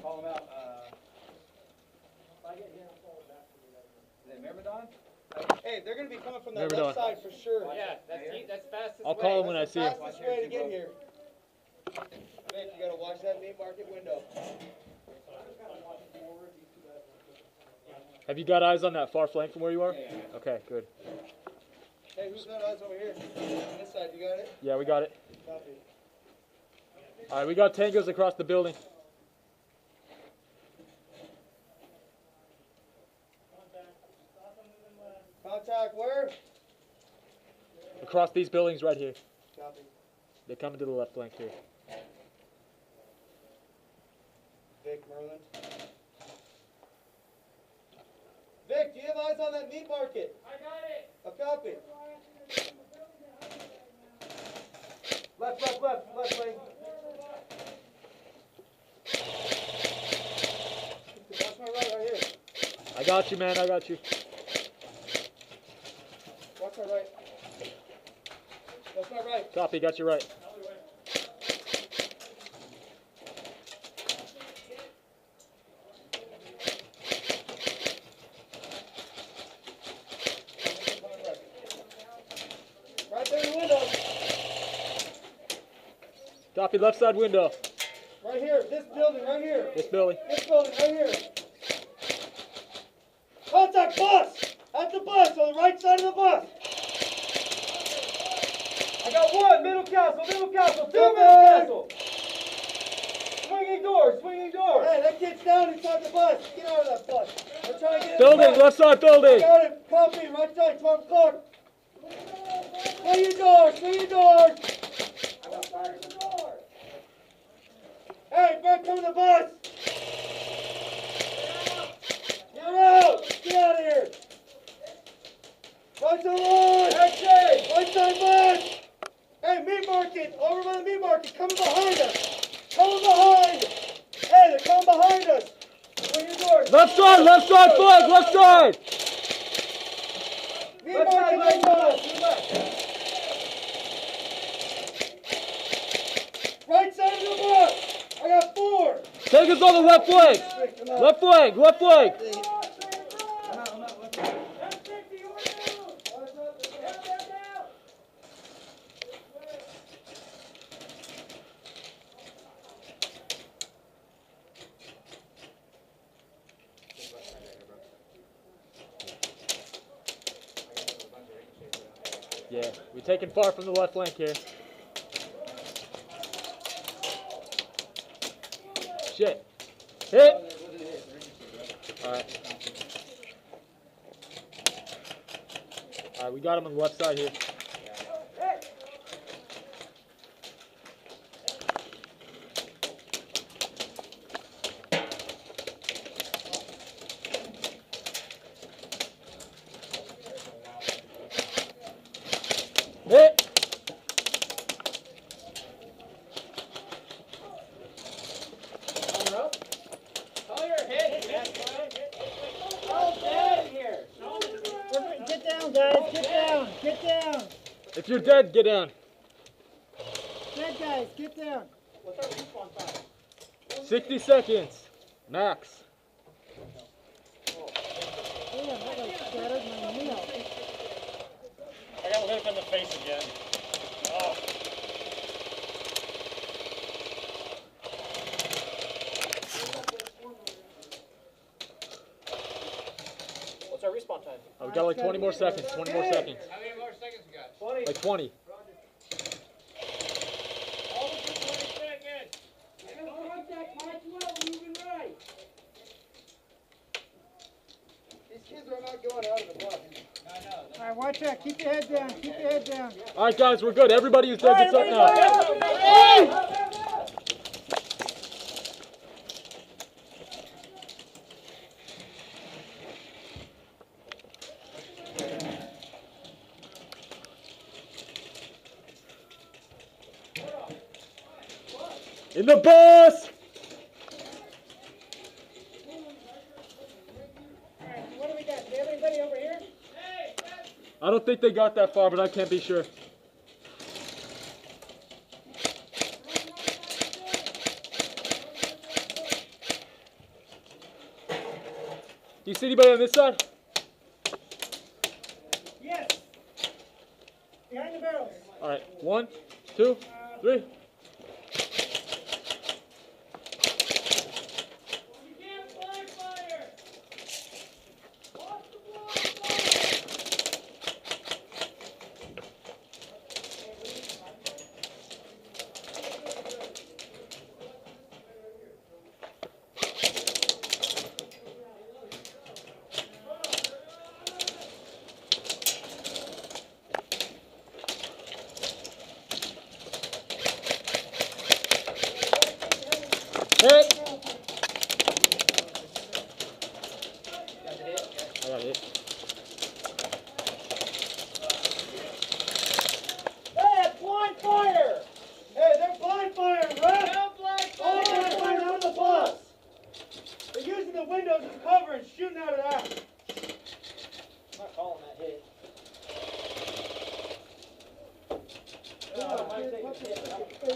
Call them out. If I get here, I'll call them back to you. Is it Myrmidon? Hey, they're going to be coming from the Myrmidon. left side for sure. Yeah, that's fastest I'll call him when I see him. Fastest way to get here. Vic, you got to watch that meat market window. Have you got eyes on that far flank from where you are? Yeah. Okay, good. Hey, who's got eyes over here? On this side, you got it? Yeah, we got it. Copy. All right, we got tangos across the building. Contact where? Across these buildings right here. Copy. They're coming to the left flank here. Vic, Merlin. Vic, do you have eyes on that meat market? I got it. A copy. Left lane. Watch my right here. I got you, man. I got you. Watch my right. Watch my right. Copy. Got you right. Right there in the window. Copy. Left side window. Right here. This building right here. This building. This building right here. Contact bus! At the bus, on the right side of the bus. I got one, middle castle, two middle castle. Swinging door. Hey, that kid's down inside the bus. Get out of that bus. We're trying to get Building. in the bus. Left side building. Got it. Copy, right side, 12 o'clock. Swinging doors. Hey, back to the bus. You're out. Get out of here. Right to the line. Right side bus. Hey, meat market. Over by the meat market. Coming behind us. Hey, they're coming behind us. Swing your doors. Left side flank. Left side. Meat market right side. Right side of the bus. I got 4. Take us on the left flank. Left flank. Yeah, we're taking far from the left flank here. Shit. Hit. Alright. Alright, we got him on the left side here. Hit. Get down. If you're dead, get down. Dead guys, get down. What's our respawn time? 60 seconds. Max. Damn, that like scattered my meal. I got lit in the face again. Oh. What's our respawn time? We got like 20 more seconds. 20 more seconds. How many more seconds you got? 20. Like 20. Almost 20 seconds. These kids are not going out of the bus. All right, watch out. Keep your head down. Keep your head down. All right, guys, we're good. Everybody who's dead gets up now. In the bus! What do we got? Do you have anybody over here? I don't think they got that far, but I can't be sure. Do you see anybody on this side? Yes. Behind the barrels. All right. 1, 2, 3. Hit. I got it. Hey, it's blind fire! Hey, they're blind firing, right? No blind Oh, fire! they're firing on the bus! They're using the windows as cover and shooting out of that. I'm not calling that hit. Face